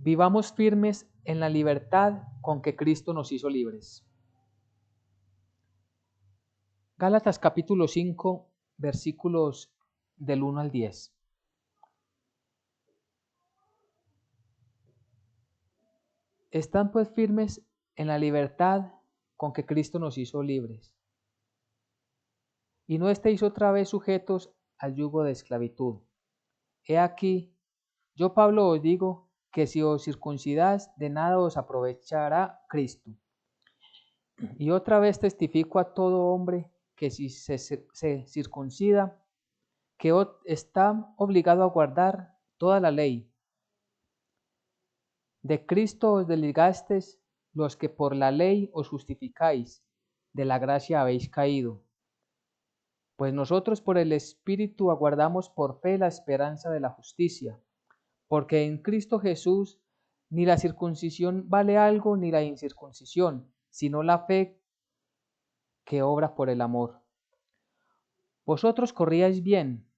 Vivamos firmes en la libertad con que Cristo nos hizo libres. Gálatas capítulo 5, versículos del 1 al 10. Están pues firmes en la libertad con que Cristo nos hizo libres. Y no estéis otra vez sujetos al yugo de esclavitud. He aquí, yo Pablo os digo que si os circuncidáis, de nada os aprovechará Cristo. Y otra vez testifico a todo hombre que si se circuncida, que está obligado a guardar toda la ley. De Cristo os desligasteis los que por la ley os justificáis, de la gracia habéis caído. Pues nosotros por el Espíritu aguardamos por fe la esperanza de la justicia, porque en Cristo Jesús ni la circuncisión vale algo ni la incircuncisión, sino la fe que obra por el amor. Vosotros corríais bien.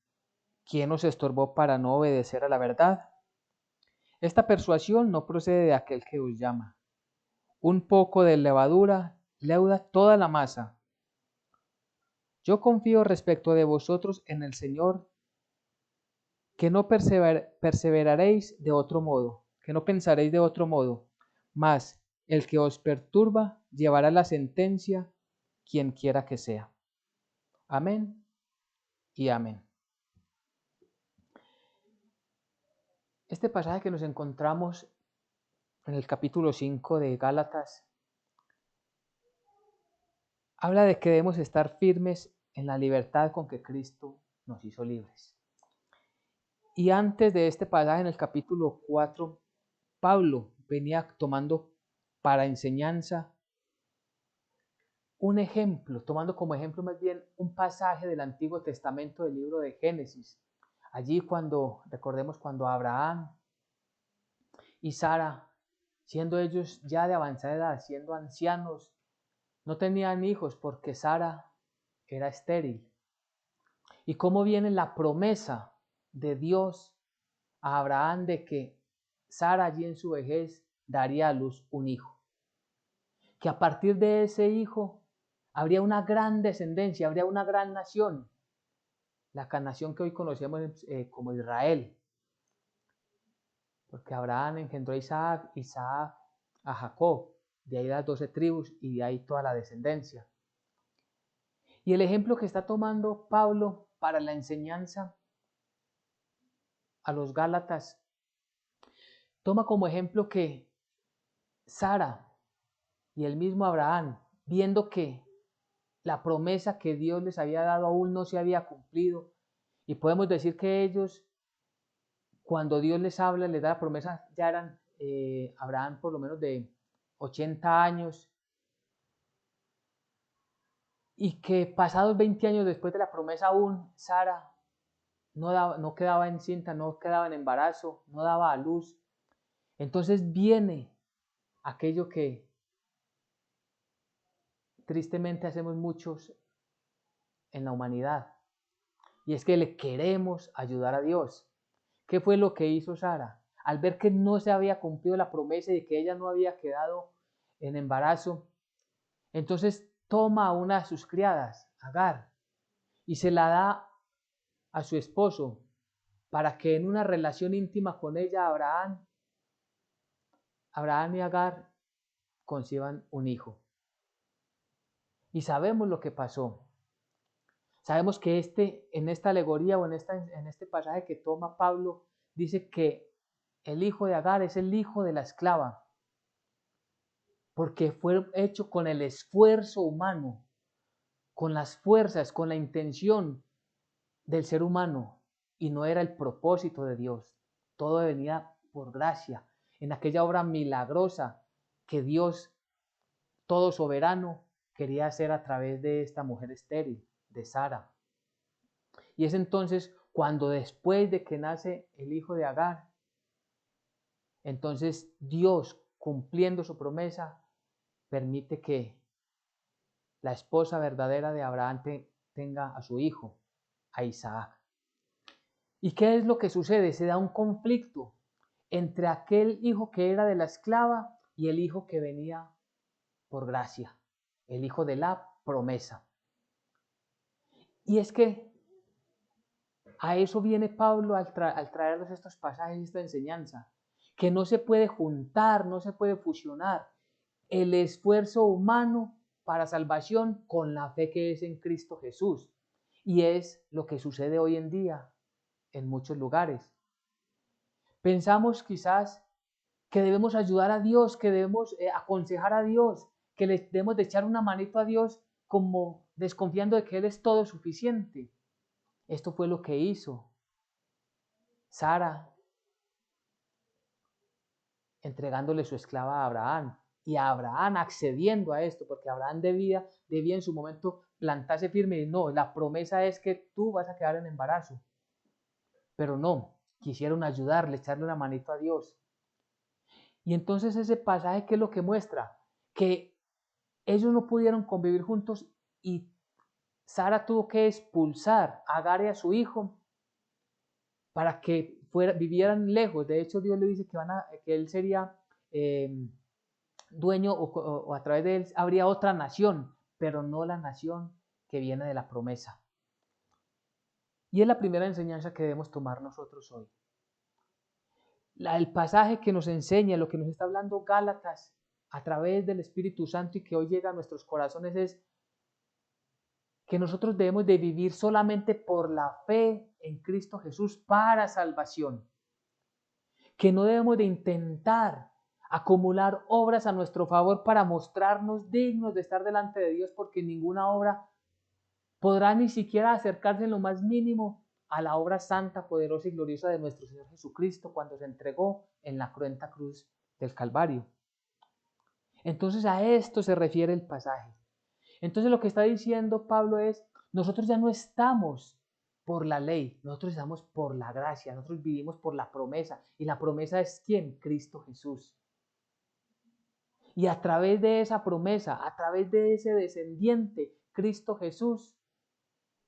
¿Quién os estorbó para no obedecer a la verdad? Esta persuasión no procede de aquel que os llama. Un poco de levadura leuda toda la masa. Yo confío respecto de vosotros en el Señor, que no perseveraréis de otro modo, que no pensaréis de otro modo, mas el que os perturba llevará la sentencia, quien quiera que sea. Amén y amén. Este pasaje que nos encontramos en el capítulo 5 de Gálatas habla de que debemos estar firmes en la libertad con que Cristo nos hizo libres. Y antes de este pasaje, en el capítulo 4, Pablo venía tomando para enseñanza un ejemplo, tomando como ejemplo más bien un pasaje del Antiguo Testamento del libro de Génesis. Allí recordemos cuando Abraham y Sara, siendo ellos ya de avanzada edad, siendo ancianos, no tenían hijos porque Sara era estéril. Y cómo viene la promesa de Dios a Abraham de que Sara allí en su vejez daría a luz un hijo. Que a partir de ese hijo habría una gran descendencia, habría una gran nación. La nación que hoy conocemos como Israel. Porque Abraham engendró a Isaac, Isaac a Jacob. De ahí las 12 tribus y de ahí toda la descendencia. Y el ejemplo que está tomando Pablo para la enseñanza a los Gálatas, toma como ejemplo que Sara y el mismo Abraham, viendo que la promesa que Dios les había dado aún no se había cumplido, y podemos decir que ellos, cuando Dios les habla, les da la promesa, ya eran Abraham por lo menos de 80 años, y que pasados 20 años después de la promesa aún Sara no quedaba encinta, no quedaba en embarazo, no daba a luz. Entonces viene aquello que tristemente hacemos muchos en la humanidad, y es que le queremos ayudar a Dios. ¿Qué fue lo que hizo Sara? Al ver que no se había cumplido la promesa y que ella no había quedado en embarazo, entonces toma a una de sus criadas, Agar, y se la da a su esposo para que en una relación íntima con ella, Abraham y Agar conciban un hijo. Y sabemos lo que pasó. Sabemos que en esta alegoría o en este pasaje que toma Pablo, dice que el hijo de Agar es el hijo de la esclava, porque fue hecho con el esfuerzo humano, con las fuerzas, con la intención del ser humano, y no era el propósito de Dios. Todo venía por gracia, en aquella obra milagrosa que Dios, todo soberano, quería hacer a través de esta mujer estéril, de Sara. Y es entonces cuando después de que nace el hijo de Agar, entonces Dios, cumpliendo su promesa, permite que la esposa verdadera de Abraham tenga a su hijo, a Isaac. ¿Y qué es lo que sucede? Se da un conflicto entre aquel hijo que era de la esclava y el hijo que venía por gracia, el hijo de la promesa. Y es que a eso viene Pablo al traernos estos pasajes, esta enseñanza, que no se puede juntar, no se puede fusionar el esfuerzo humano para salvación con la fe que es en Cristo Jesús. Y es lo que sucede hoy en día en muchos lugares. Pensamos quizás que debemos ayudar a Dios, que debemos aconsejar a Dios, que le debemos de echar una manito a Dios como desconfiando de que Él es todo suficiente. Esto fue lo que hizo Sara entregándole su esclava a Abraham y a Abraham accediendo a esto, porque Abraham debía en su momento plantarse firme y no, la promesa es que tú vas a quedar en embarazo. Pero no, quisieron ayudarle, echarle una manito a Dios. Y entonces ese pasaje, ¿qué es lo que muestra? Que ellos no pudieron convivir juntos y Sara tuvo que expulsar a Agar y a su hijo para que vivieran lejos. De hecho, Dios le dice que él sería dueño o a través de él habría otra nación, pero no la nación que viene de la promesa. Y es la primera enseñanza que debemos tomar nosotros hoy. El pasaje que nos enseña, lo que nos está hablando Gálatas a través del Espíritu Santo y que hoy llega a nuestros corazones es que nosotros debemos de vivir solamente por la fe en Cristo Jesús para salvación. Que no debemos de intentar acumular obras a nuestro favor para mostrarnos dignos de estar delante de Dios, porque ninguna obra podrá ni siquiera acercarse en lo más mínimo a la obra santa, poderosa y gloriosa de nuestro Señor Jesucristo cuando se entregó en la cruenta cruz del Calvario. Entonces a esto se refiere el pasaje. Entonces lo que está diciendo Pablo es, nosotros ya no estamos por la ley, nosotros estamos por la gracia, nosotros vivimos por la promesa. ¿Y la promesa es quién? Cristo Jesús. Y a través de esa promesa, a través de ese descendiente, Cristo Jesús,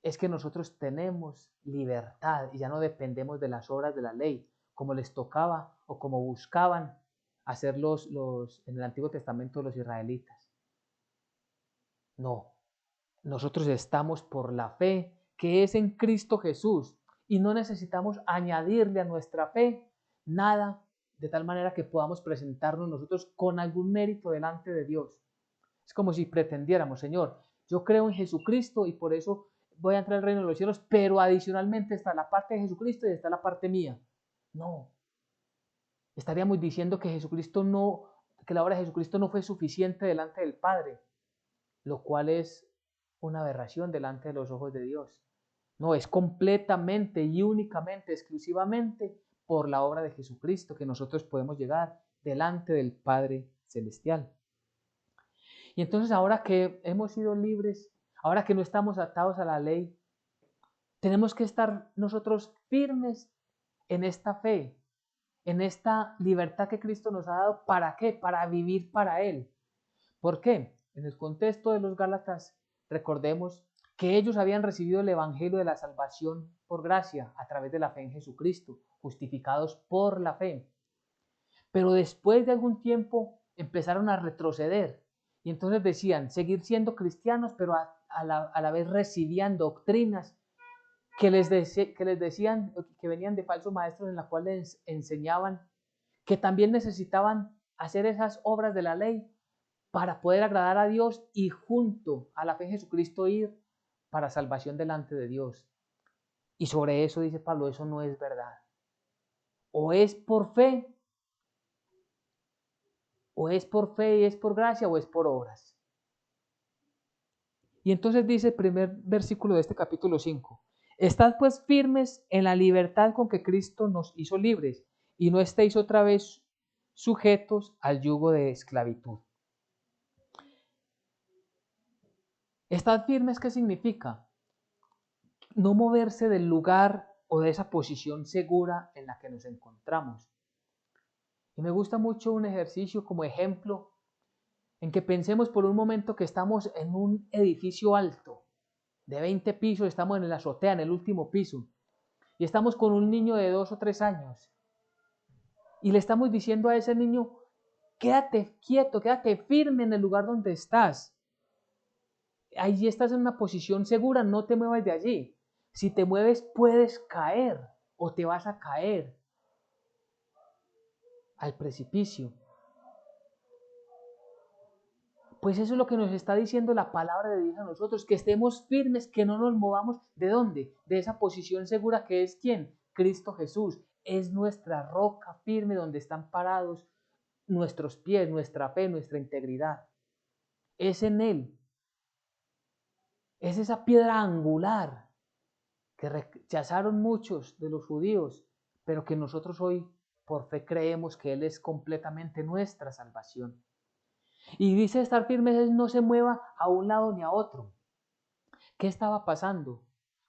es que nosotros tenemos libertad y ya no dependemos de las obras de la ley, como les tocaba o como buscaban hacer en el Antiguo Testamento los israelitas. No, nosotros estamos por la fe que es en Cristo Jesús y no necesitamos añadirle a nuestra fe nada de tal manera que podamos presentarnos nosotros con algún mérito delante de Dios. Es como si pretendiéramos, Señor, yo creo en Jesucristo y por eso voy a entrar al reino de los cielos, pero adicionalmente está la parte de Jesucristo y está la parte mía. No, estaríamos diciendo que que la obra de Jesucristo no fue suficiente delante del Padre, lo cual es una aberración delante de los ojos de Dios. No, es completamente y únicamente, exclusivamente por la obra de Jesucristo que nosotros podemos llegar delante del Padre Celestial. Y entonces ahora que hemos sido libres, ahora que no estamos atados a la ley, tenemos que estar nosotros firmes en esta fe, en esta libertad que Cristo nos ha dado. ¿Para qué? Para vivir para Él. ¿Por qué? En el contexto de los Gálatas, recordemos que ellos habían recibido el Evangelio de la salvación por gracia a través de la fe en Jesucristo, justificados por la fe. Pero después de algún tiempo empezaron a retroceder y entonces decían seguir siendo cristianos, pero a la vez recibían doctrinas que les decían, que venían de falsos maestros en la cual les enseñaban que también necesitaban hacer esas obras de la ley para poder agradar a Dios y junto a la fe en Jesucristo ir para salvación delante de Dios. Y sobre eso dice Pablo, eso no es verdad. O es por fe, o es por fe y es por gracia, o es por obras. Y entonces dice el primer versículo de este capítulo 5. Estad pues firmes en la libertad con que Cristo nos hizo libres, y no estéis otra vez sujetos al yugo de esclavitud. Estad firmes, ¿qué significa? No moverse del lugar o de esa posición segura en la que nos encontramos. Y me gusta mucho un ejercicio como ejemplo en que pensemos por un momento que estamos en un edificio alto de 20 pisos, estamos en la azotea, en el último piso, y estamos con un niño de 2 o 3 años. Y le estamos diciendo a ese niño, quédate quieto, quédate firme en el lugar donde estás. Allí estás en una posición segura, no te muevas de allí. Si te mueves puedes caer o te vas a caer al precipicio. Pues eso es lo que nos está diciendo la palabra de Dios a nosotros, que estemos firmes, que no nos movamos. ¿De dónde? De esa posición segura que es ¿quién? Cristo Jesús. Es nuestra roca firme donde están parados nuestros pies, nuestra fe, nuestra integridad. Es en Él. Es esa piedra angular que rechazaron muchos de los judíos, pero que nosotros hoy por fe creemos que Él es completamente nuestra salvación. Y dice estar firmes es no se mueva a un lado ni a otro. ¿Qué estaba pasando?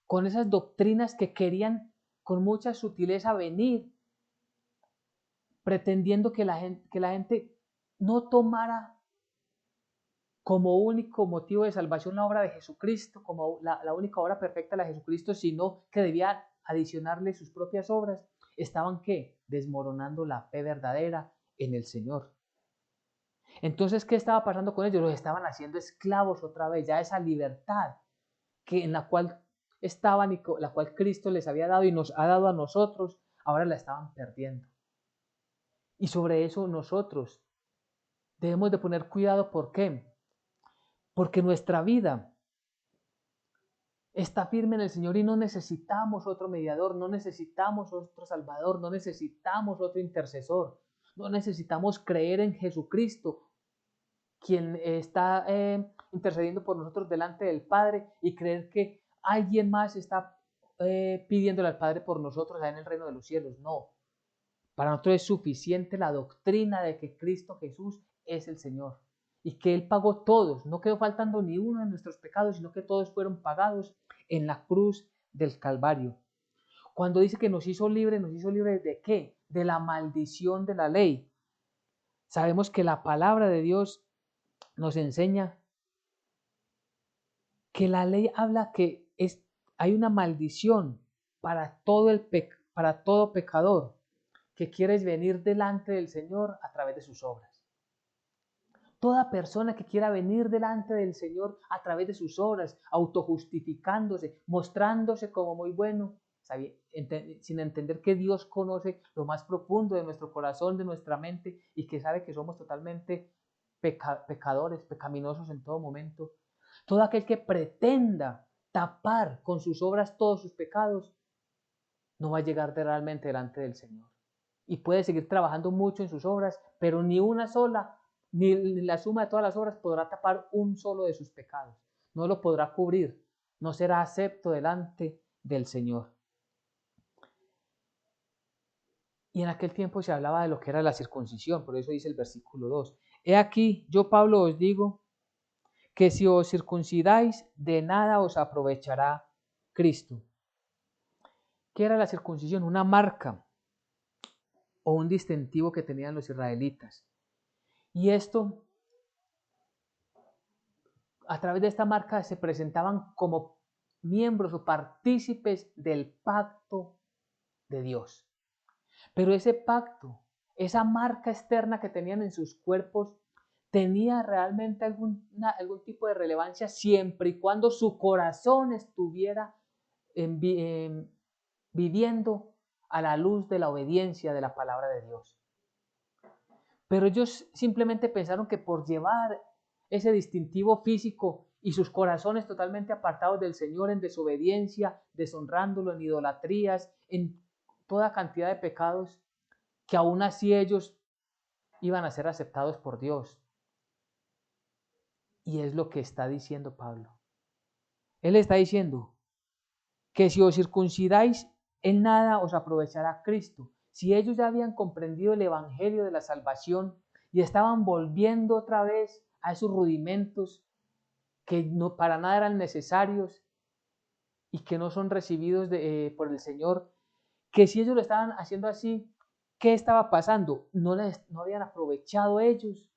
Con esas doctrinas que querían con mucha sutileza venir, pretendiendo que la gente no tomara como único motivo de salvación la obra de Jesucristo, como la única obra perfecta de Jesucristo, sino que debía adicionarle sus propias obras. Estaban ¿qué? Desmoronando la fe verdadera en el Señor. Entonces, ¿qué estaba pasando con ellos? Los estaban haciendo esclavos otra vez, ya esa libertad en la cual estaban y la cual Cristo les había dado y nos ha dado a nosotros, ahora la estaban perdiendo. Y sobre eso nosotros debemos de poner cuidado. ¿Por qué? Porque nuestra vida está firme en el Señor y no necesitamos otro mediador, no necesitamos otro salvador, no necesitamos otro intercesor, no necesitamos creer en Jesucristo, quien está intercediendo por nosotros delante del Padre, y creer que alguien más está pidiéndole al Padre por nosotros allá en el reino de los cielos. No, para nosotros es suficiente la doctrina de que Cristo Jesús es el Señor y que Él pagó todos, no quedó faltando ni uno de nuestros pecados, sino que todos fueron pagados en la cruz del Calvario. Cuando dice que nos hizo libres ¿de qué? De la maldición de la ley. Sabemos que la palabra de Dios nos enseña que la ley habla que hay una maldición para para todo pecador que quiere venir delante del Señor a través de sus obras. Toda persona que quiera venir delante del Señor a través de sus obras, autojustificándose, mostrándose como muy bueno, sin entender que Dios conoce lo más profundo de nuestro corazón, de nuestra mente, y que sabe que somos totalmente pecadores, pecaminosos en todo momento. Todo aquel que pretenda tapar con sus obras todos sus pecados, no va a llegar realmente delante del Señor. Y puede seguir trabajando mucho en sus obras, pero ni una sola, ni la suma de todas las obras podrá tapar un solo de sus pecados. No lo podrá cubrir. No será acepto delante del Señor. Y en aquel tiempo se hablaba de lo que era la circuncisión, por eso dice el versículo 2. He aquí, yo Pablo os digo, que si os circuncidáis, de nada os aprovechará Cristo. ¿Qué era la circuncisión? Una marca o un distintivo que tenían los israelitas. Y esto, a través de esta marca, se presentaban como miembros o partícipes del pacto de Dios. Pero ese pacto, esa marca externa que tenían en sus cuerpos, tenía realmente algún tipo de relevancia siempre y cuando su corazón estuviera viviendo a la luz de la obediencia de la palabra de Dios. Pero ellos simplemente pensaron que por llevar ese distintivo físico y sus corazones totalmente apartados del Señor en desobediencia, deshonrándolo, en idolatrías, en toda cantidad de pecados, que aún así ellos iban a ser aceptados por Dios. Y es lo que está diciendo Pablo. Él está diciendo que si os circuncidáis, en nada os aprovechará Cristo. Si ellos ya habían comprendido el evangelio de la salvación y estaban volviendo otra vez a esos rudimentos que no, para nada eran necesarios y que no son recibidos por el Señor, que si ellos lo estaban haciendo así, ¿qué estaba pasando? No habían aprovechado ellos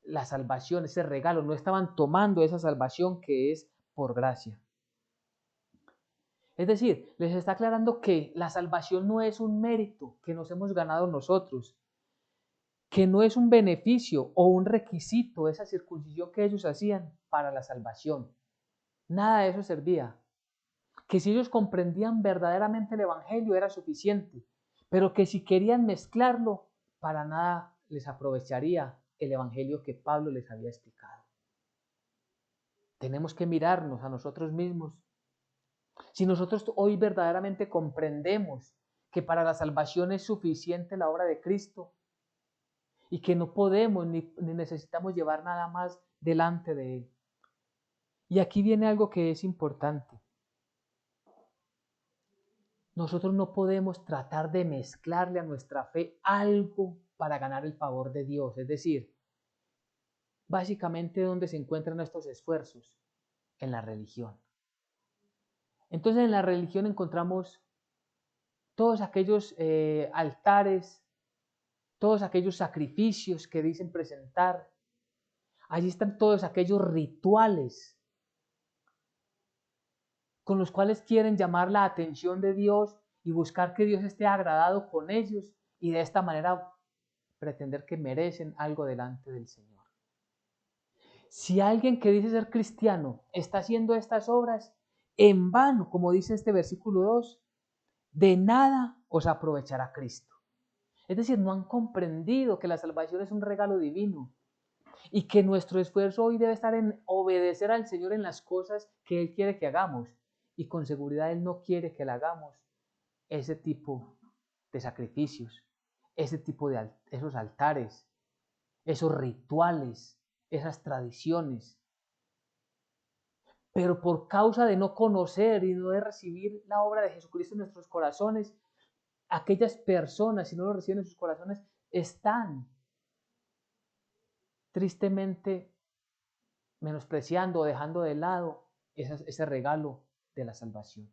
la salvación, ese regalo, no estaban tomando esa salvación que es por gracia. Es decir, les está aclarando que la salvación no es un mérito que nos hemos ganado nosotros, que no es un beneficio o un requisito esa circuncisión que ellos hacían para la salvación. Nada de eso servía. Que si ellos comprendían verdaderamente el Evangelio era suficiente, pero que si querían mezclarlo, para nada les aprovecharía el Evangelio que Pablo les había explicado. Tenemos que mirarnos a nosotros mismos. Si nosotros hoy verdaderamente comprendemos que para la salvación es suficiente la obra de Cristo y que no podemos ni necesitamos llevar nada más delante de Él. Y aquí viene algo que es importante. Nosotros no podemos tratar de mezclarle a nuestra fe algo para ganar el favor de Dios. Es decir, básicamente, ¿dónde se encuentran nuestros esfuerzos? En la religión. Entonces, en la religión encontramos todos aquellos altares, todos aquellos sacrificios que dicen presentar. Allí están todos aquellos rituales con los cuales quieren llamar la atención de Dios y buscar que Dios esté agradado con ellos y de esta manera pretender que merecen algo delante del Señor. Si alguien que dice ser cristiano está haciendo estas obras, en vano, como dice este versículo 2, de nada os aprovechará Cristo. Es decir, no han comprendido que la salvación es un regalo divino y que nuestro esfuerzo hoy debe estar en obedecer al Señor en las cosas que Él quiere que hagamos. Y con seguridad Él no quiere que le hagamos ese tipo de sacrificios, ese tipo de esos altares, esos rituales, esas tradiciones. Pero por causa de no conocer y no de recibir la obra de Jesucristo en nuestros corazones, aquellas personas, si no lo reciben en sus corazones, están tristemente menospreciando o dejando de lado ese regalo de la salvación.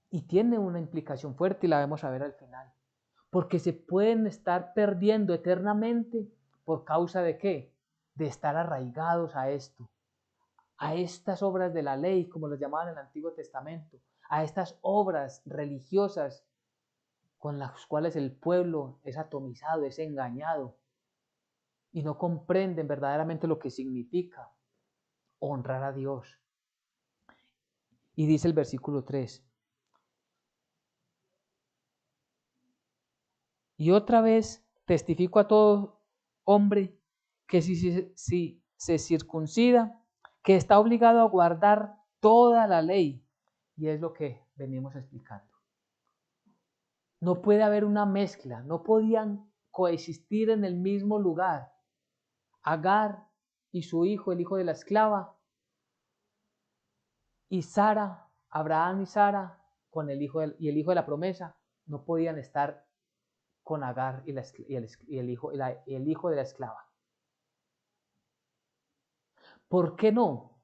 Y tiene una implicación fuerte y la vamos a ver al final. Porque se pueden estar perdiendo eternamente por causa de ¿qué? De estar arraigados a esto, a estas obras de la ley, como los llamaban en el Antiguo Testamento, a estas obras religiosas con las cuales el pueblo es atomizado, es engañado y no comprenden verdaderamente lo que significa honrar a Dios. Y dice el versículo 3. Y otra vez testifico a todo hombre que si se circuncida, que está obligado a guardar toda la ley. Y es lo que venimos explicando. No puede haber una mezcla, no podían coexistir en el mismo lugar. Agar y su hijo, el hijo de la esclava, y Sara, Abraham y Sara, con el hijo y el hijo de la promesa, no podían estar con Agar y el hijo de la esclava. ¿Por qué no?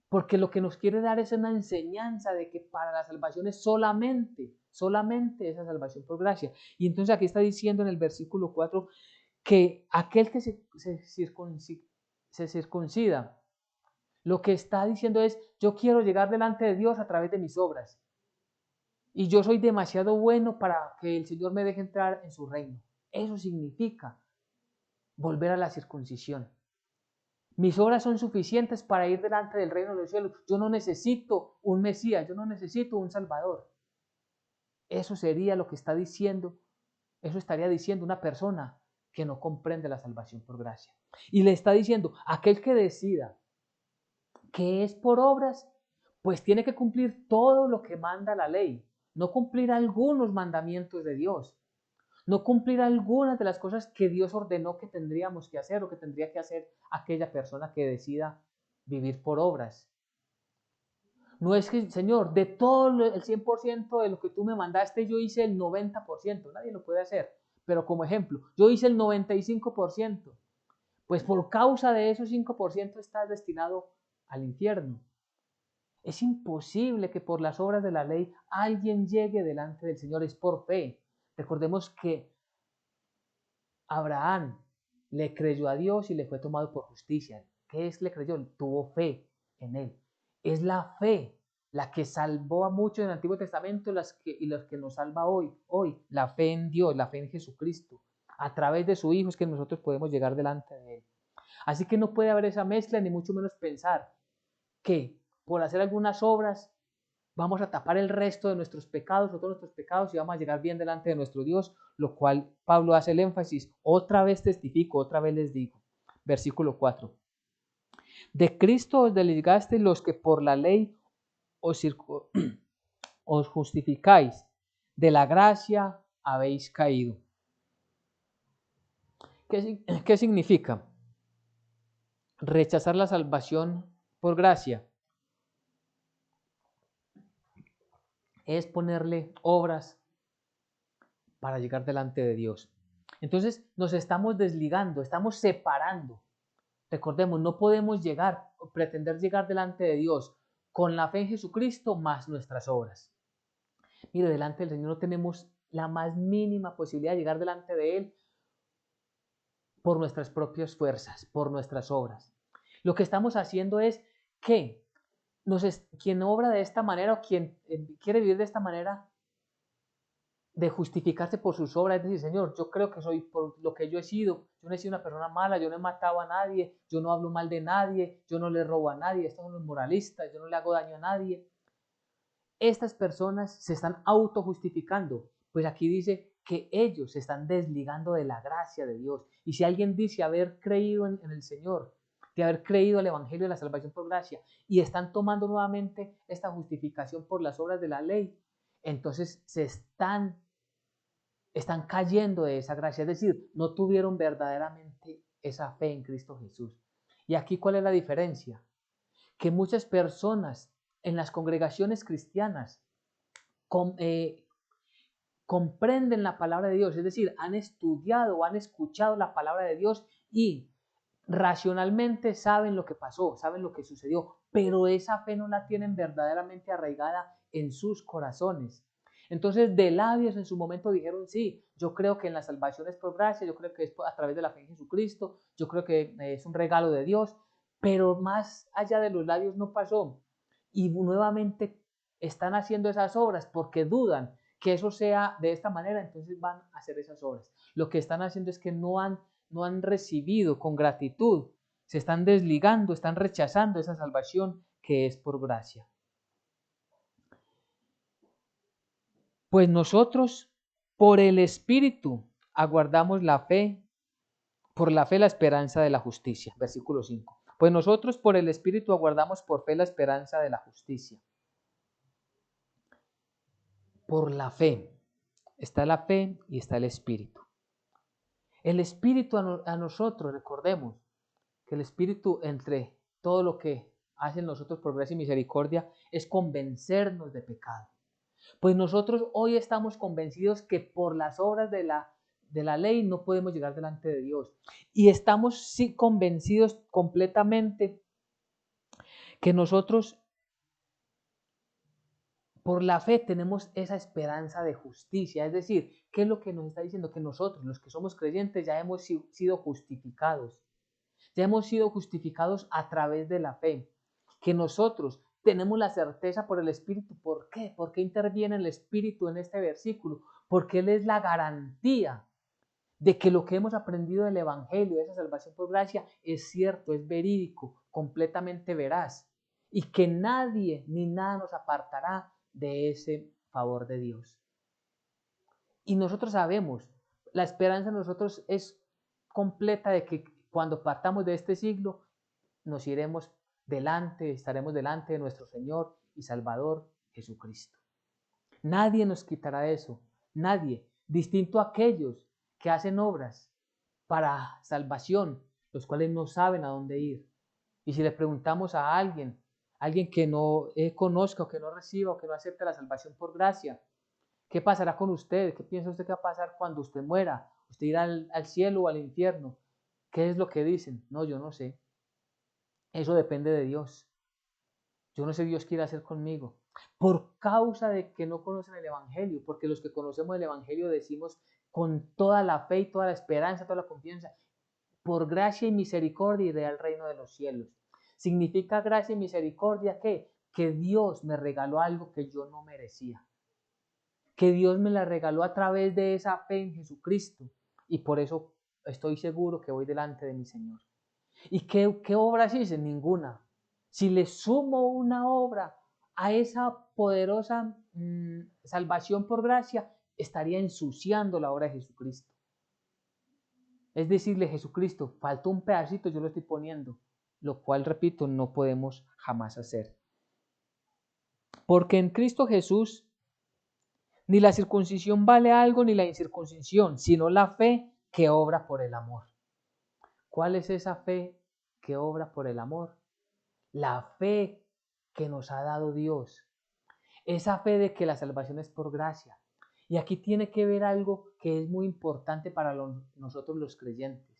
Porque lo que nos quiere dar es una enseñanza de que para la salvación es solamente esa salvación por gracia. Y entonces aquí está diciendo en el versículo 4 que aquel que se circuncida, lo que está diciendo es, yo quiero llegar delante de Dios a través de mis obras. Y yo soy demasiado bueno para que el Señor me deje entrar en su reino. Eso significa volver a la circuncisión. Mis obras son suficientes para ir delante del reino de los cielos. Yo no necesito un Mesías, yo no necesito un Salvador. Eso sería lo que está diciendo, eso estaría diciendo una persona que no comprende la salvación por gracia. Y le está diciendo, aquel que decida que es por obras, pues tiene que cumplir todo lo que manda la ley, no cumplir algunos mandamientos de Dios, no cumplir algunas de las cosas que Dios ordenó que tendríamos que hacer o que tendría que hacer aquella persona que decida vivir por obras. No es que, Señor, de todo el 100% de lo que tú me mandaste, yo hice el 90%, nadie lo puede hacer, pero como ejemplo, yo hice el 95%, pues por causa de esos 5% estás destinado al infierno. Es imposible que por las obras de la ley alguien llegue delante del Señor, es por fe. Recordemos que Abraham le creyó a Dios y le fue tomado por justicia. ¿Qué es le creyó? Tuvo fe en él. Es la fe la que salvó a muchos en el Antiguo Testamento y los que nos salva hoy, la fe en Dios, la fe en Jesucristo. A través de su Hijo es que nosotros podemos llegar delante de Él. Así que no puede haber esa mezcla, ni mucho menos pensar que por hacer algunas obras vamos a tapar el resto de nuestros pecados, o todos nuestros pecados, y vamos a llegar bien delante de nuestro Dios, lo cual Pablo hace el énfasis. Otra vez testifico, otra vez les digo. Versículo 4. De Cristo os desligaste los que por la ley os justificáis, de la gracia habéis caído. ¿Qué significa? Rechazar la salvación por gracia es ponerle obras para llegar delante de Dios. Entonces nos estamos desligando, estamos separando. Recordemos, no podemos pretender llegar delante de Dios con la fe en Jesucristo más nuestras obras. Mire, delante del Señor no tenemos la más mínima posibilidad de llegar delante de Él por nuestras propias fuerzas, por nuestras obras. Lo que estamos haciendo es que quien obra de esta manera o quien quiere vivir de esta manera, de justificarse por sus obras, es decir, Señor, yo creo que soy por lo que yo he sido, yo no he sido una persona mala, yo no he matado a nadie, yo no hablo mal de nadie, yo no le robo a nadie, estos son los moralistas, yo no le hago daño a nadie. Estas personas se están autojustificando, pues aquí dice que ellos se están desligando de la gracia de Dios. Y si alguien dice haber creído en el Señor, de haber creído el Evangelio de la salvación por gracia, y están tomando nuevamente esta justificación por las obras de la ley, entonces están cayendo de esa gracia, es decir, no tuvieron verdaderamente esa fe en Cristo Jesús. Y aquí, ¿cuál es la diferencia? Que muchas personas en las congregaciones cristianas comprenden la palabra de Dios, es decir, han estudiado o han escuchado la palabra de Dios y racionalmente saben lo que pasó, saben lo que sucedió, pero esa fe no la tienen verdaderamente arraigada en sus corazones. Entonces, de labios en su momento dijeron, sí, yo creo que en la salvación es por gracia, yo creo que es a través de la fe en Jesucristo, yo creo que es un regalo de Dios, pero más allá de los labios no pasó. Y nuevamente están haciendo esas obras porque dudan que eso sea de esta manera, entonces van a hacer esas obras. Lo que están haciendo es que no han recibido con gratitud, se están desligando, están rechazando esa salvación que es por gracia. Pues nosotros, por el Espíritu, aguardamos la fe, por la fe la esperanza de la justicia. Versículo 5. Pues nosotros por el Espíritu aguardamos por fe la esperanza de la justicia. Por la fe. Está la fe y está el Espíritu. El Espíritu a nosotros, recordemos que el Espíritu, entre todo lo que hacen nosotros por gracia y misericordia, es convencernos de pecado. Pues nosotros hoy estamos convencidos que por las obras de la ley no podemos llegar delante de Dios. Y estamos sí convencidos completamente que nosotros por la fe tenemos esa esperanza de justicia. Es decir, ¿qué es lo que nos está diciendo? Que nosotros, los que somos creyentes, ya hemos sido justificados. Ya hemos sido justificados a través de la fe. Que nosotros tenemos la certeza por el Espíritu. ¿Por qué? ¿Por qué interviene el Espíritu en este versículo? Porque Él es la garantía de que lo que hemos aprendido del Evangelio, de esa salvación por gracia, es cierto, es verídico, completamente veraz. Y que nadie ni nada nos apartará de ese favor de Dios. Y nosotros sabemos, la esperanza en nosotros es completa de que cuando partamos de este siglo, nos iremos estaremos delante de nuestro Señor y Salvador Jesucristo. Nadie nos quitará eso, nadie, distinto a aquellos que hacen obras para salvación, los cuales no saben a dónde ir. Y si le preguntamos a alguien que no conozca o que no reciba o que no acepte la salvación por gracia, ¿qué pasará con usted? ¿Qué piensa usted que va a pasar cuando usted muera? ¿Usted irá al cielo o al infierno? ¿Qué es lo que dicen? No, yo no sé. Eso depende de Dios. Yo no sé Dios quiere hacer conmigo. Por causa de que no conocen el Evangelio, porque los que conocemos el Evangelio decimos con toda la fe y toda la esperanza, toda la confianza, por gracia y misericordia iré al reino de los cielos. ¿Significa gracia y misericordia qué? que Dios me regaló algo que yo no merecía, que Dios me la regaló a través de esa fe en Jesucristo, y por eso estoy seguro que voy delante de mi Señor. ¿Y qué obras hice? Ninguna. Si le sumo una obra a esa poderosa salvación por gracia, estaría ensuciando la obra de Jesucristo. Es decirle, Jesucristo, faltó un pedacito, yo lo estoy poniendo, lo cual, repito, no podemos jamás hacer. Porque en Cristo Jesús ni la circuncisión vale algo ni la incircuncisión, sino la fe que obra por el amor. ¿Cuál es esa fe que obra por el amor? La fe que nos ha dado Dios. Esa fe de que la salvación es por gracia. Y aquí tiene que ver algo que es muy importante para nosotros los creyentes.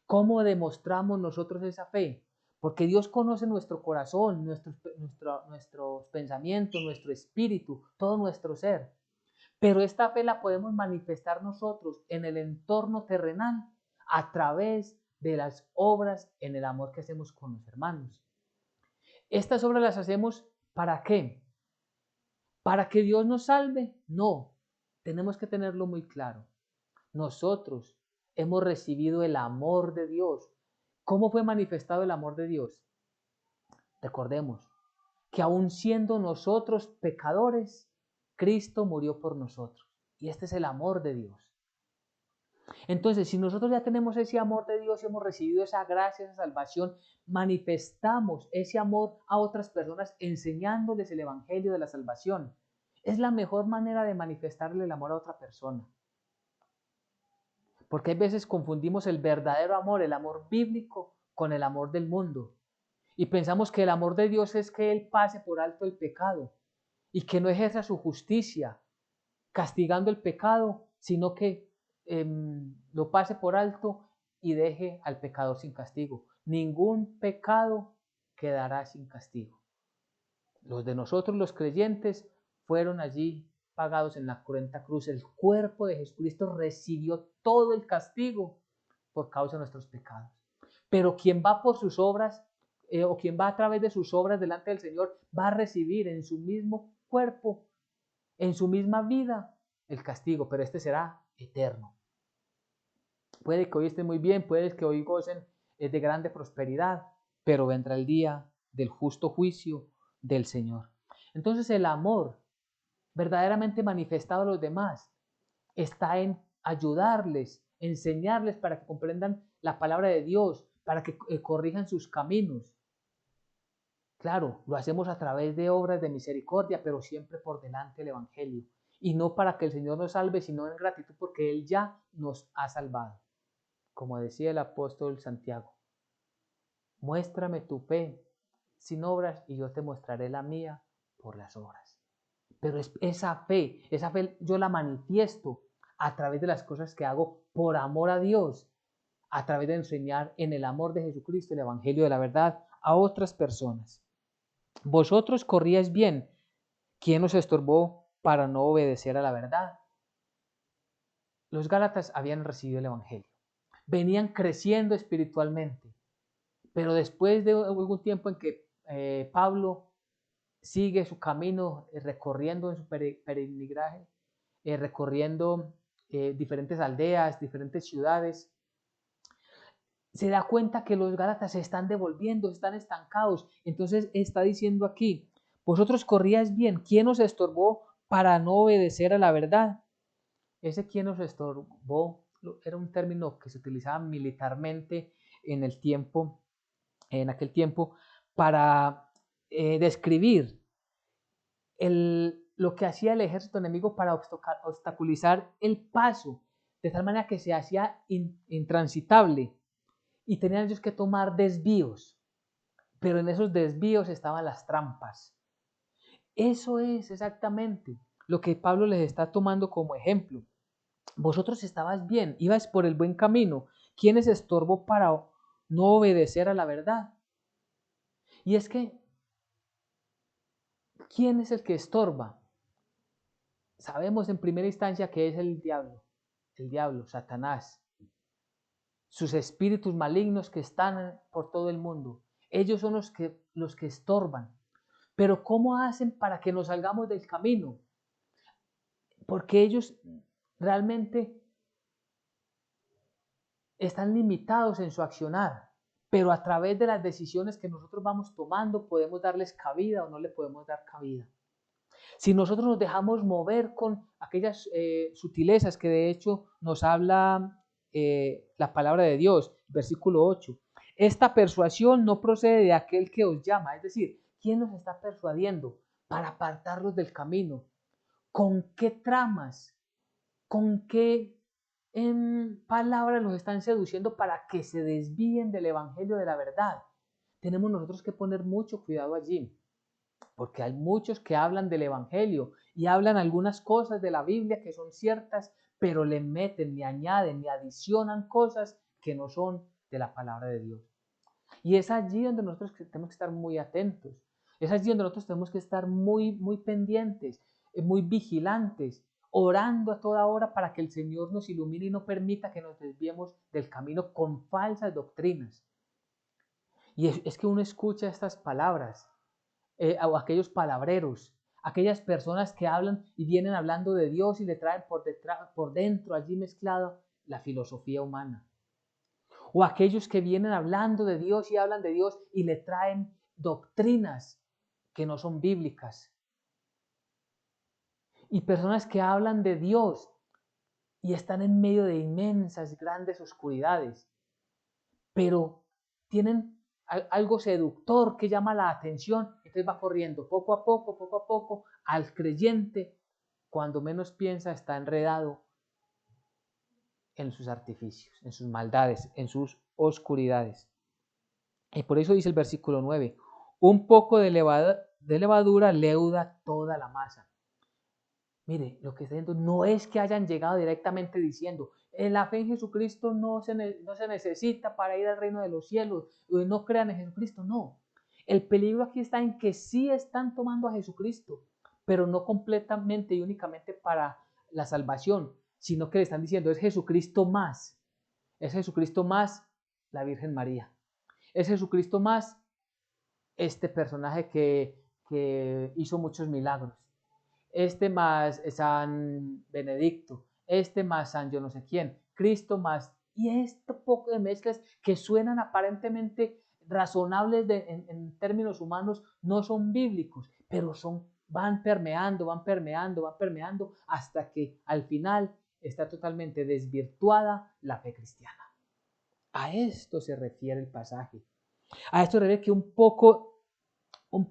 ¿Cómo demostramos nosotros esa fe? Porque Dios conoce nuestro corazón, nuestros pensamientos, nuestro espíritu, todo nuestro ser. Pero esta fe la podemos manifestar nosotros en el entorno terrenal a través de las obras en el amor que hacemos con los hermanos. ¿Estas obras las hacemos para qué? ¿Para que Dios nos salve? No, tenemos que tenerlo muy claro. Nosotros hemos recibido el amor de Dios. ¿Cómo fue manifestado el amor de Dios? Recordemos que aun siendo nosotros pecadores, Cristo murió por nosotros. Y este es el amor de Dios. Entonces, si nosotros ya tenemos ese amor de Dios y hemos recibido esa gracia, esa salvación, manifestamos ese amor a otras personas enseñándoles el evangelio de la salvación. Es la mejor manera de manifestarle el amor a otra persona. Porque hay veces confundimos el verdadero amor, el amor bíblico, con el amor del mundo. Y pensamos que el amor de Dios es que Él pase por alto el pecado y que no ejerza su justicia castigando el pecado, sino que lo pase por alto y deje al pecador sin castigo. Ningún pecado quedará sin castigo. Los de nosotros, los creyentes, fueron allí pagados en la cruenta cruz. El cuerpo de Jesucristo recibió todo el castigo por causa de nuestros pecados. Pero quien va por sus obras, o quien va a través de sus obras delante del Señor, va a recibir en su mismo cuerpo, en su misma vida, el castigo, pero este será eterno. Puede que hoy estén muy bien, puede que hoy gocen de grande prosperidad, pero vendrá el día del justo juicio del Señor. Entonces el amor verdaderamente manifestado a los demás está en ayudarles, enseñarles para que comprendan la palabra de Dios, para que corrijan sus caminos. Claro, lo hacemos a través de obras de misericordia, pero siempre por delante del Evangelio. Y no para que el Señor nos salve, sino en gratitud porque Él ya nos ha salvado. Como decía el apóstol Santiago, muéstrame tu fe sin obras y yo te mostraré la mía por las obras. Pero esa fe yo la manifiesto a través de las cosas que hago por amor a Dios, a través de enseñar en el amor de Jesucristo el Evangelio de la verdad a otras personas. Vosotros corríais bien. ¿Quién os estorbó para no obedecer a la verdad? Los Gálatas habían recibido el Evangelio. Venían creciendo espiritualmente. Pero después de algún tiempo en que Pablo sigue su camino recorriendo en su peregrinaje, recorriendo diferentes aldeas, diferentes ciudades, se da cuenta que los Gálatas se están devolviendo, están estancados. Entonces está diciendo aquí, vosotros corríais bien, ¿quién os estorbó para no obedecer a la verdad? Ese quien os estorbó era un término que se utilizaba militarmente en aquel tiempo, para describir lo que hacía el ejército enemigo para obstaculizar el paso, de tal manera que se hacía intransitable y tenían ellos que tomar desvíos, pero en esos desvíos estaban las trampas. Eso es exactamente lo que Pablo les está tomando como ejemplo. Vosotros estabais bien, ibais por el buen camino. ¿Quién es estorbo para no obedecer a la verdad? Y es que, ¿quién es el que estorba? Sabemos en primera instancia que es el diablo, Satanás, sus espíritus malignos que están por todo el mundo. Ellos son los que estorban. Pero ¿cómo hacen para que nos salgamos del camino? Porque ellos realmente están limitados en su accionar, pero a través de las decisiones que nosotros vamos tomando podemos darles cabida o no le podemos dar cabida. Si nosotros nos dejamos mover con aquellas sutilezas que de hecho nos habla la palabra de Dios, versículo 8, esta persuasión no procede de aquel que os llama, es decir, ¿quién nos está persuadiendo para apartarlos del camino? ¿Con qué tramas? ¿Con qué palabras los están seduciendo para que se desvíen del evangelio de la verdad? Tenemos nosotros que poner mucho cuidado allí, porque hay muchos que hablan del evangelio y hablan algunas cosas de la Biblia que son ciertas, pero le meten, le añaden, le adicionan cosas que no son de la palabra de Dios. Y es allí donde nosotros tenemos que estar muy atentos. Es allí donde nosotros tenemos que estar muy pendientes, muy vigilantes, orando a toda hora para que el Señor nos ilumine y no permita que nos desviemos del camino con falsas doctrinas. Y es que uno escucha estas palabras, o aquellos palabreros, aquellas personas que hablan y vienen hablando de Dios y le traen por dentro allí mezclada la filosofía humana. O aquellos que vienen hablando de Dios y hablan de Dios y le traen doctrinas que no son bíblicas. Y personas que hablan de Dios y están en medio de inmensas, grandes oscuridades, pero tienen algo seductor que llama la atención, entonces va corriendo poco a poco al creyente, cuando menos piensa está enredado en sus artificios, en sus maldades, en sus oscuridades. Y por eso dice el versículo 9, un poco de levadura leuda toda la masa. Mire, lo que está diciendo no es que hayan llegado directamente diciendo, la fe en Jesucristo no se necesita para ir al reino de los cielos, no crean en Jesucristo, no. El peligro aquí está en que sí están tomando a Jesucristo, pero no completamente y únicamente para la salvación, sino que le están diciendo, es Jesucristo más la Virgen María, es Jesucristo más este personaje que hizo muchos milagros, este más San Benedicto, este más San yo no sé quién, Cristo más, y este poco de mezclas que suenan aparentemente razonables en términos humanos, no son bíblicos, pero van permeando hasta que al final está totalmente desvirtuada la fe cristiana. A esto se refiere el pasaje. A esto se refiere que un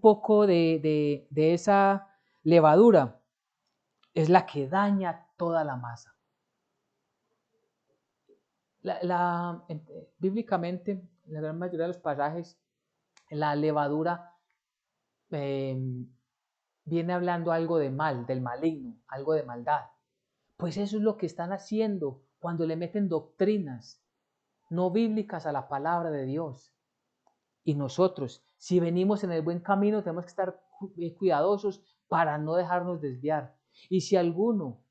poco de esa levadura es la que daña toda la masa. Bíblicamente, en la gran mayoría de los pasajes, la levadura viene hablando algo de mal, del maligno, algo de maldad. Pues eso es lo que están haciendo cuando le meten doctrinas no bíblicas a la palabra de Dios. Y nosotros, si venimos en el buen camino, tenemos que estar cuidadosos para no dejarnos desviar. Y si alguno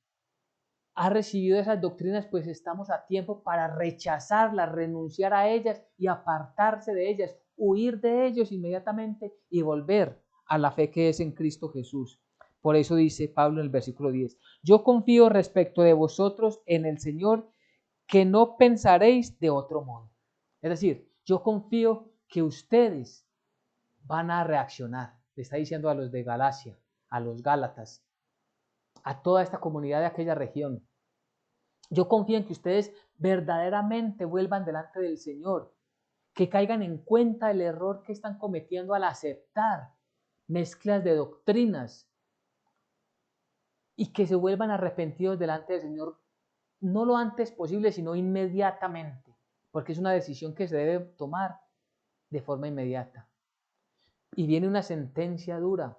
ha recibido esas doctrinas, pues estamos a tiempo para rechazarlas, renunciar a ellas y apartarse de ellas, huir de ellos inmediatamente y volver a la fe que es en Cristo Jesús. Por eso dice Pablo en el versículo 10, yo confío respecto de vosotros en el Señor, que no pensaréis de otro modo. Es decir, yo confío que ustedes van a reaccionar. Le está diciendo a los de Galacia, a los Gálatas, a toda esta comunidad de aquella región. Yo confío en que ustedes verdaderamente vuelvan delante del Señor, que caigan en cuenta el error que están cometiendo al aceptar mezclas de doctrinas y que se vuelvan arrepentidos delante del Señor, no lo antes posible, sino inmediatamente, porque es una decisión que se debe tomar de forma inmediata. Y viene una sentencia dura.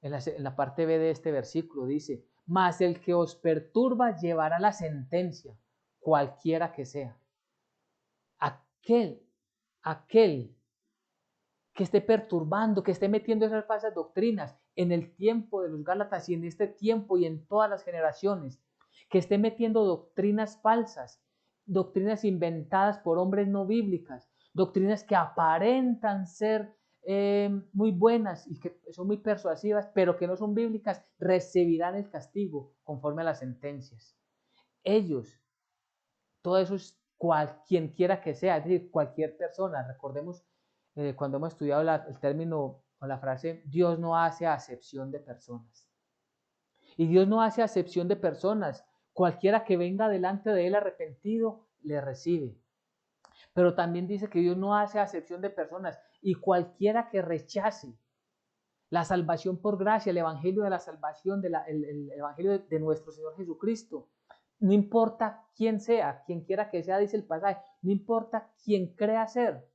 En la parte B de este versículo dice, mas el que os perturba llevará la sentencia, cualquiera que sea. Aquel que esté perturbando, que esté metiendo esas falsas doctrinas en el tiempo de los Gálatas y en este tiempo y en todas las generaciones, que esté metiendo doctrinas falsas, doctrinas inventadas por hombres no bíblicas, doctrinas que aparentan ser muy buenas y que son muy persuasivas, pero que no son bíblicas, recibirán el castigo conforme a las sentencias. Ellos, todo eso es quien quiera que sea, es decir, cualquier persona. Recordemos cuando hemos estudiado el término o la frase, Dios no hace acepción de personas. Y Dios no hace acepción de personas. Cualquiera que venga delante de Él arrepentido, le recibe. Pero también dice que Dios no hace acepción de personas. Y cualquiera que rechace la salvación por gracia, el evangelio de la salvación, el evangelio de nuestro Señor Jesucristo, no importa quién sea, quien quiera que sea, dice el pasaje, no importa quién crea ser,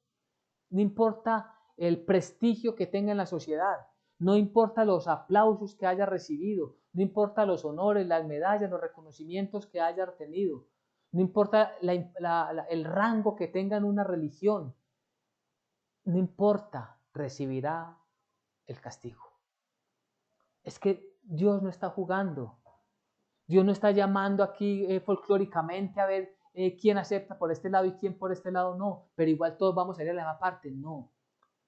no importa el prestigio que tenga en la sociedad, no importa los aplausos que haya recibido, no importa los honores, las medallas, los reconocimientos que haya tenido, no importa el rango que tenga en una religión, no importa, recibirá el castigo. Es que Dios no está jugando. Dios no está llamando aquí folclóricamente a ver quién acepta por este lado y quién por este lado no, pero igual todos vamos a ir a la misma parte. No.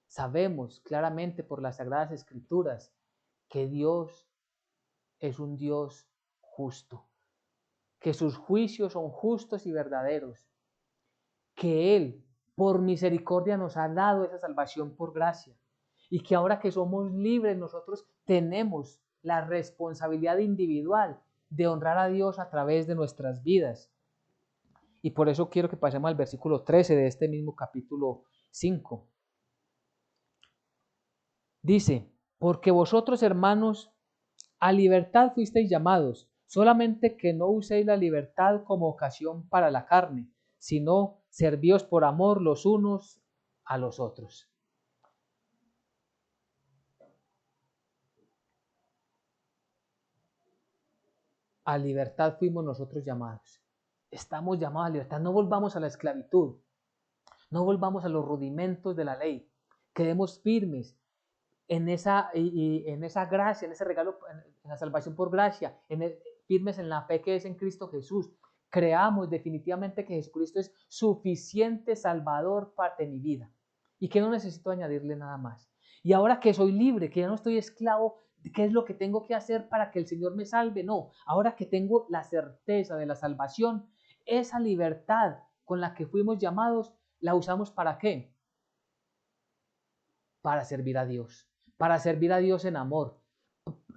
Sabemos claramente por las Sagradas Escrituras que Dios es un Dios justo, que sus juicios son justos y verdaderos, que Él por misericordia nos ha dado esa salvación por gracia y que ahora que somos libres nosotros tenemos la responsabilidad individual de honrar a Dios a través de nuestras vidas. Y por eso quiero que pasemos al versículo 13 de este mismo capítulo 5. Dice, porque vosotros, hermanos, a libertad fuisteis llamados, solamente que no uséis la libertad como ocasión para la carne, sino servíos por amor los unos a los otros. A libertad fuimos nosotros llamados. Estamos llamados a libertad. No volvamos a la esclavitud. No volvamos a los rudimentos de la ley. Quedemos firmes en esa gracia, en ese regalo, en la salvación por gracia, firmes en la fe que es en Cristo Jesús. Creamos definitivamente que Jesucristo es suficiente salvador de mi vida y que no necesito añadirle nada más. Y ahora que soy libre, que ya no estoy esclavo, ¿qué es lo que tengo que hacer para que el Señor me salve? No, ahora que tengo la certeza de la salvación, esa libertad con la que fuimos llamados, ¿la usamos para qué? Para servir a Dios, para servir a Dios en amor.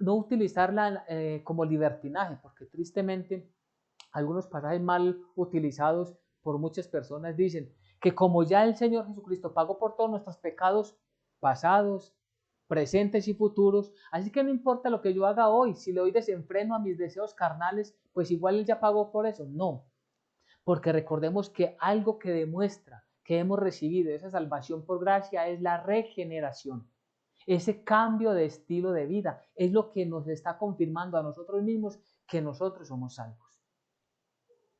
No utilizarla como libertinaje, porque tristemente algunos pasajes mal utilizados por muchas personas dicen que como ya el Señor Jesucristo pagó por todos nuestros pecados pasados, presentes y futuros, así que no importa lo que yo haga hoy, si le doy desenfreno a mis deseos carnales, pues igual Él ya pagó por eso. No, porque recordemos que algo que demuestra que hemos recibido esa salvación por gracia es la regeneración. Ese cambio de estilo de vida es lo que nos está confirmando a nosotros mismos que nosotros somos salvos.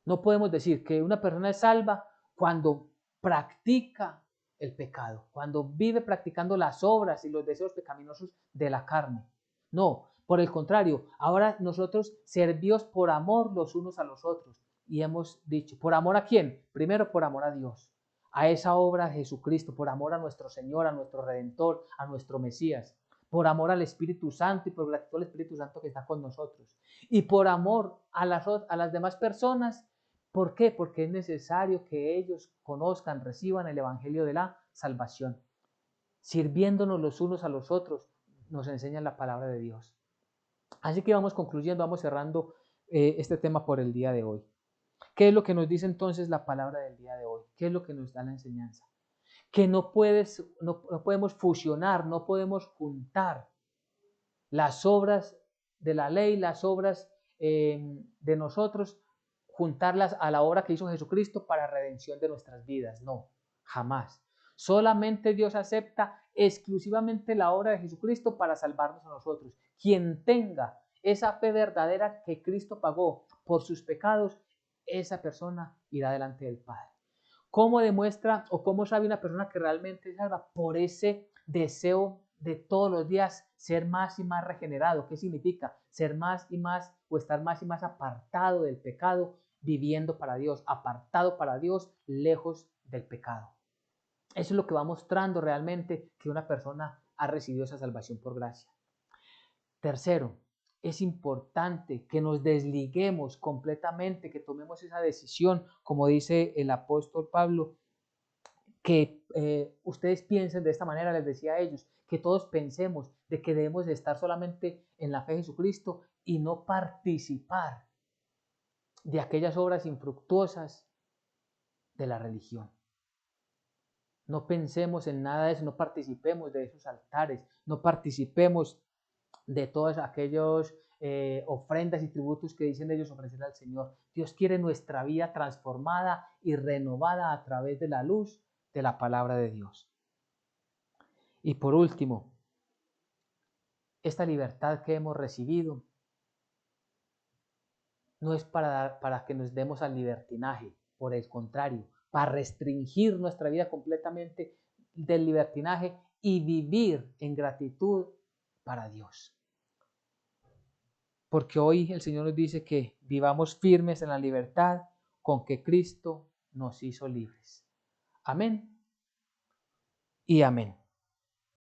No podemos decir que una persona es salva cuando practica el pecado, cuando vive practicando las obras y los deseos pecaminosos de la carne. No, por el contrario, ahora nosotros servimos por amor los unos a los otros. Y hemos dicho, ¿por amor a quién? Primero por amor a Dios, a esa obra de Jesucristo, por amor a nuestro Señor, a nuestro Redentor, a nuestro Mesías, por amor al Espíritu Santo y por gratitud al Espíritu Santo que está con nosotros. Y por amor a las demás personas. ¿Por qué? Porque es necesario que ellos conozcan, reciban el Evangelio de la salvación. Sirviéndonos los unos a los otros, nos enseña la palabra de Dios. Así que vamos concluyendo, vamos cerrando este tema por el día de hoy. ¿Qué es lo que nos dice entonces la palabra del día de hoy? ¿Qué es lo que nos da la enseñanza? Que no podemos fusionar, no podemos juntar las obras de la ley, las obras de nosotros, juntarlas a la obra que hizo Jesucristo para redención de nuestras vidas. No, jamás. Solamente Dios acepta exclusivamente la obra de Jesucristo para salvarnos a nosotros. Quien tenga esa fe verdadera que Cristo pagó por sus pecados, esa persona irá delante del Padre. ¿Cómo demuestra o cómo sabe una persona que realmente es salva? Por ese deseo de todos los días ser más y más regenerado. ¿Qué significa? Ser más y más o estar más y más apartado del pecado, viviendo para Dios, apartado para Dios, lejos del pecado. Eso es lo que va mostrando realmente que una persona ha recibido esa salvación por gracia. Tercero, es importante que nos desliguemos completamente, que tomemos esa decisión, como dice el apóstol Pablo, que ustedes piensen de esta manera, les decía a ellos, que todos pensemos de que debemos de estar solamente en la fe de Jesucristo y no participar de aquellas obras infructuosas de la religión. No pensemos en nada de eso, no participemos de esos altares, no participemos de todas aquellas ofrendas y tributos que dicen ellos ofrecer al Señor. Dios quiere nuestra vida transformada y renovada a través de la luz de la palabra de Dios. Y por último, esta libertad que hemos recibido no es para que nos demos al libertinaje, por el contrario, para restringir nuestra vida completamente del libertinaje y vivir en gratitud para Dios. Porque hoy el Señor nos dice que vivamos firmes en la libertad con que Cristo nos hizo libres. Amén y amén.